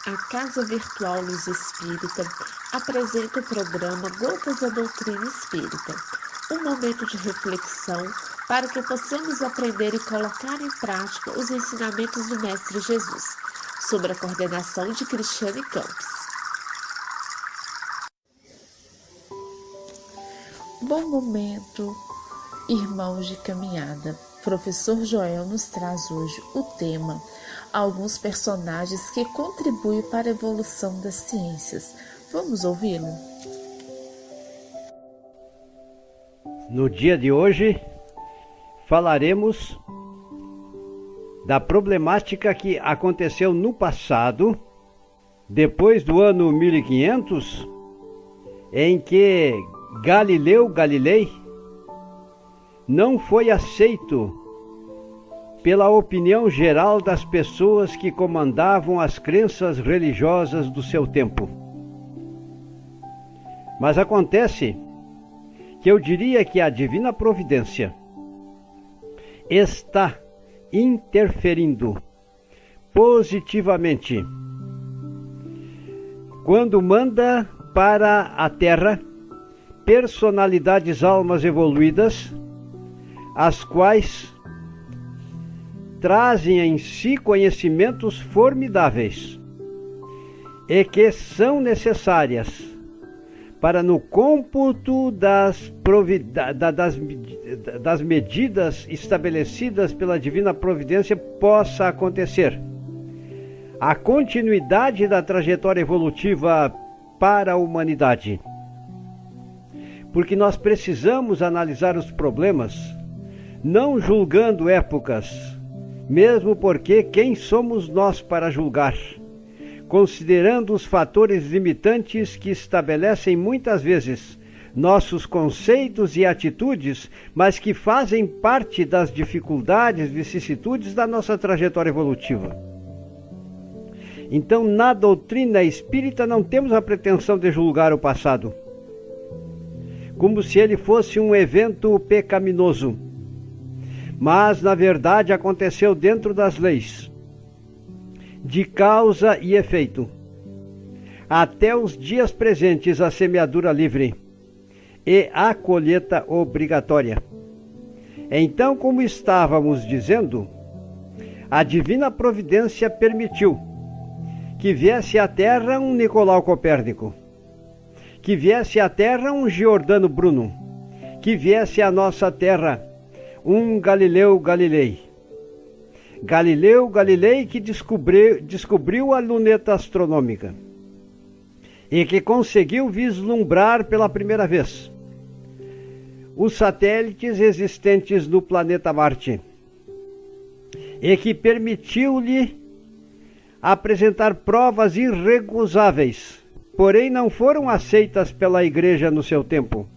A Casa Virtual Luz Espírita apresenta o programa Gotas da Doutrina Espírita, um momento de reflexão para que possamos aprender e colocar em prática os ensinamentos do Mestre Jesus, sob a coordenação de Cristiane Campos. Bom momento, irmãos de caminhada. Professor Joel nos traz hoje o tema alguns personagens que contribuem para a evolução das ciências. Vamos ouvi-lo? No dia de hoje, falaremos da problemática que aconteceu no passado, depois do ano 1500, em que Galileu Galilei não foi aceito pela opinião geral das pessoas que comandavam as crenças religiosas do seu tempo. Mas acontece que eu diria que a divina providência está interferindo positivamente quando manda para a Terra personalidades, almas evoluídas, as quais trazem em si conhecimentos formidáveis e que são necessárias para, no cômputo das medidas estabelecidas pela divina providência, possa acontecer a continuidade da trajetória evolutiva para a humanidade. Porque nós precisamos analisar os problemas, não julgando épocas, mesmo porque quem somos nós para julgar? Considerando os fatores limitantes que estabelecem muitas vezes nossos conceitos e atitudes, mas que fazem parte das dificuldades, vicissitudes da nossa trajetória evolutiva. Então, na doutrina espírita não temos a pretensão de julgar o passado, como se ele fosse um evento pecaminoso. Mas, na verdade, aconteceu dentro das leis de causa e efeito. Até os dias presentes, a semeadura livre e a colheita obrigatória. Então, como estávamos dizendo, a divina providência permitiu que viesse à Terra um Nicolau Copérnico, que viesse à Terra um Giordano Bruno, que viesse à nossa Terra um Galileu Galilei. Galileu Galilei que descobriu a luneta astronômica e que conseguiu vislumbrar pela primeira vez os satélites existentes no planeta Marte e que permitiu-lhe apresentar provas irrecusáveis, porém não foram aceitas pela Igreja no seu tempo,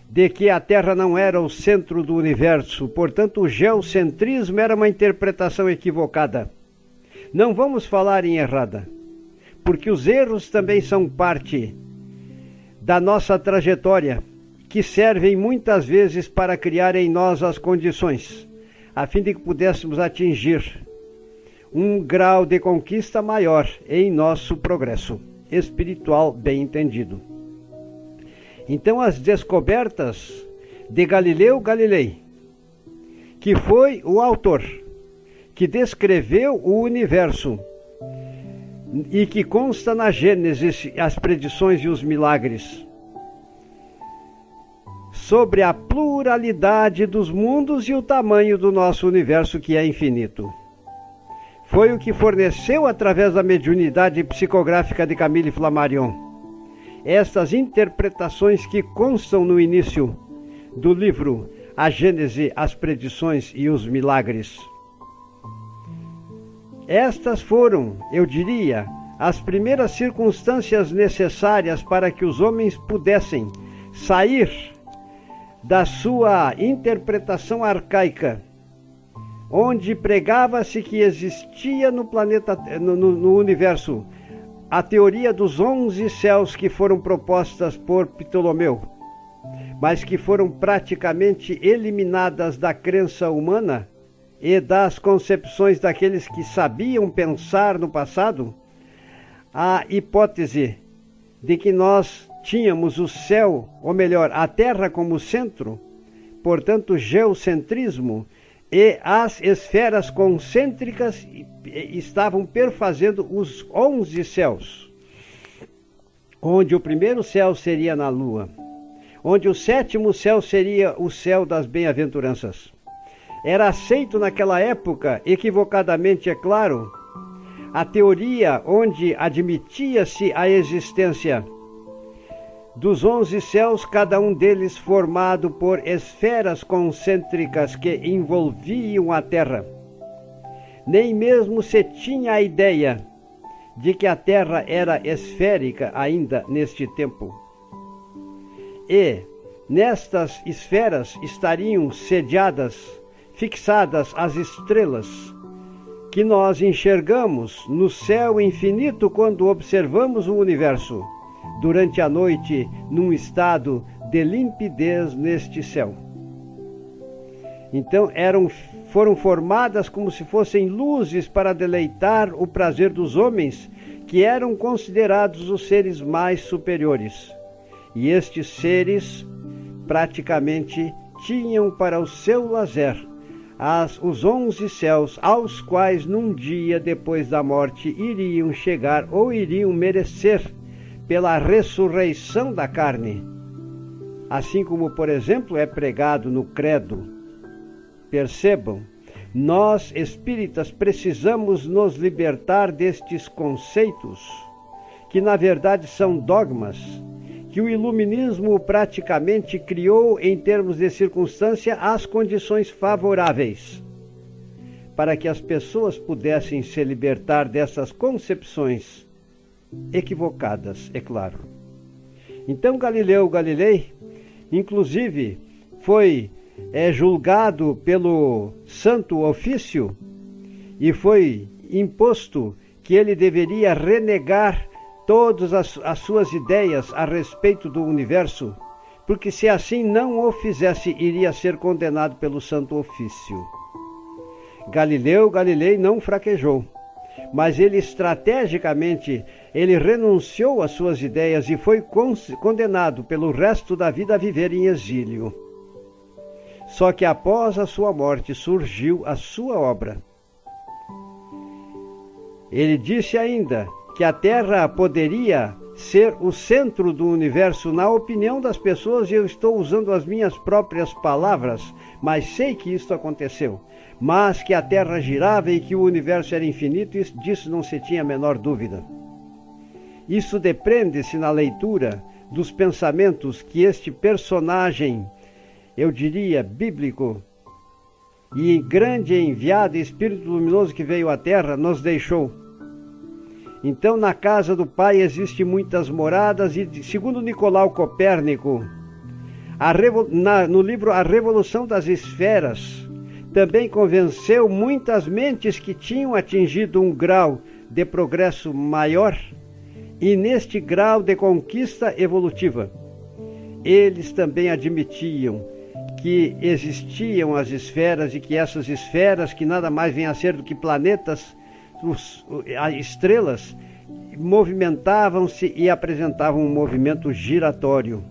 de que a Terra não era o centro do universo, portanto o geocentrismo era uma interpretação equivocada. Não vamos falar em errada, porque os erros também são parte da nossa trajetória, que servem muitas vezes para criar em nós as condições, a fim de que pudéssemos atingir um grau de conquista maior em nosso progresso espiritual bem entendido. Então, as descobertas de Galileu Galilei, que foi o autor que descreveu o universo e que consta na Gênesis as predições e os milagres sobre a pluralidade dos mundos e o tamanho do nosso universo, que é infinito. Foi o que forneceu, através da mediunidade psicográfica de Camille Flammarion, estas interpretações que constam no início do livro A Gênese, as Predições e os Milagres. Estas foram, eu diria, as primeiras circunstâncias necessárias para que os homens pudessem sair da sua interpretação arcaica, onde pregava-se que existia no planeta, no universo, a teoria dos 11 céus que foram propostas por Ptolomeu, mas que foram praticamente eliminadas da crença humana e das concepções daqueles que sabiam pensar no passado, a hipótese de que nós tínhamos o céu, ou melhor, a Terra como centro, portanto, geocentrismo, e as esferas concêntricas estavam perfazendo os 11 céus, onde o primeiro céu seria na Lua, onde o sétimo céu seria o céu das bem-aventuranças. Era aceito naquela época, equivocadamente é claro, a teoria onde admitia-se a existência dos 11 céus, cada um deles formado por esferas concêntricas que envolviam a Terra. Nem mesmo se tinha a ideia de que a Terra era esférica ainda neste tempo. E nestas esferas estariam sediadas, fixadas as estrelas que nós enxergamos no céu infinito quando observamos o universo durante a noite num estado de limpidez neste céu. Então foram formadas como se fossem luzes para deleitar o prazer dos homens, que eram considerados os seres mais superiores. E estes seres praticamente tinham para o seu lazer os 11 céus, aos quais num dia depois da morte iriam chegar ou iriam merecer pela ressurreição da carne, assim como, por exemplo, é pregado no credo. Percebam, nós espíritas precisamos nos libertar destes conceitos, que na verdade são dogmas, que o iluminismo praticamente criou em termos de circunstância as condições favoráveis para que as pessoas pudessem se libertar dessas concepções equivocadas, é claro. Então Galileu Galilei, inclusive, foi julgado pelo Santo Ofício e foi imposto que ele deveria renegar todas as suas ideias a respeito do universo, porque se assim não o fizesse, iria ser condenado pelo Santo Ofício. Galileu Galilei não fraquejou, mas ele estrategicamente renunciou às suas ideias e foi condenado pelo resto da vida a viver em exílio. Só que após a sua morte surgiu a sua obra. Ele disse ainda que a Terra poderia ser o centro do universo, na opinião das pessoas, e eu estou usando as minhas próprias palavras, mas sei que isso aconteceu. Mas que a Terra girava e que o universo era infinito, disso não se tinha a menor dúvida. Isso depreende-se na leitura dos pensamentos que este personagem, eu diria, bíblico e grande enviado, Espírito luminoso que veio à Terra, nos deixou. Então, na casa do Pai existem muitas moradas, e segundo Nicolau Copérnico, no livro A Revolução das Esferas, também convenceu muitas mentes que tinham atingido um grau de progresso maior e neste grau de conquista evolutiva. Eles também admitiam que existiam as esferas e que essas esferas, que nada mais vêm a ser do que planetas, as estrelas, movimentavam-se e apresentavam um movimento giratório.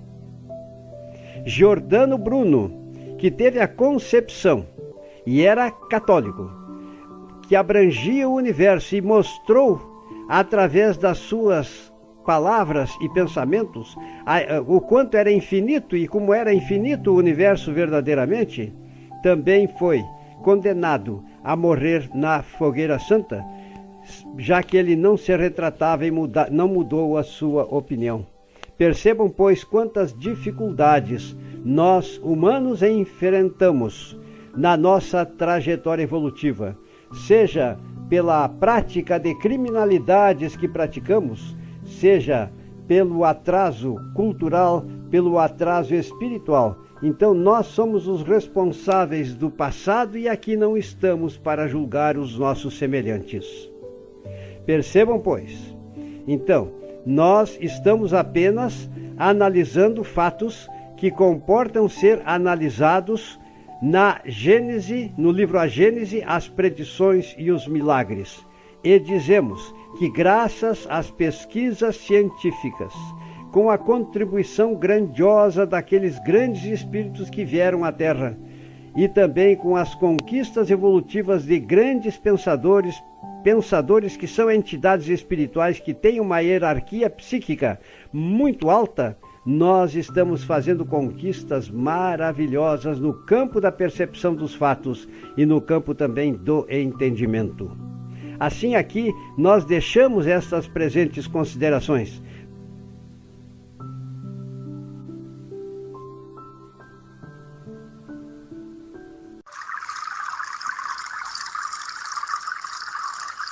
Giordano Bruno, que teve a concepção e era católico, que abrangia o universo e mostrou, através das suas palavras e pensamentos, o quanto era infinito e como era infinito o universo verdadeiramente, também foi condenado a morrer na fogueira santa, já que ele não se retratava e não mudou a sua opinião. Percebam, pois, quantas dificuldades nós, humanos, enfrentamos na nossa trajetória evolutiva, seja pela prática de criminalidades que praticamos, seja pelo atraso cultural, pelo atraso espiritual. Então nós somos os responsáveis do passado e aqui não estamos para julgar os nossos semelhantes. Percebam, pois. Então, nós estamos apenas analisando fatos que comportam ser analisados na Gênese, no livro A Gênese, as predições e os milagres. E dizemos que, graças às pesquisas científicas, com a contribuição grandiosa daqueles grandes espíritos que vieram à Terra, e também com as conquistas evolutivas de grandes pensadores que são entidades espirituais que têm uma hierarquia psíquica muito alta, nós estamos fazendo conquistas maravilhosas no campo da percepção dos fatos e no campo também do entendimento. Assim, aqui nós deixamos estas presentes considerações.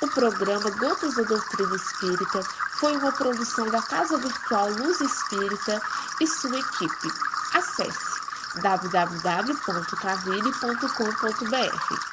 O programa Gotas da Doutrina Espírita foi uma produção da Casa Virtual Luz Espírita e sua equipe. Acesse www.cavile.com.br.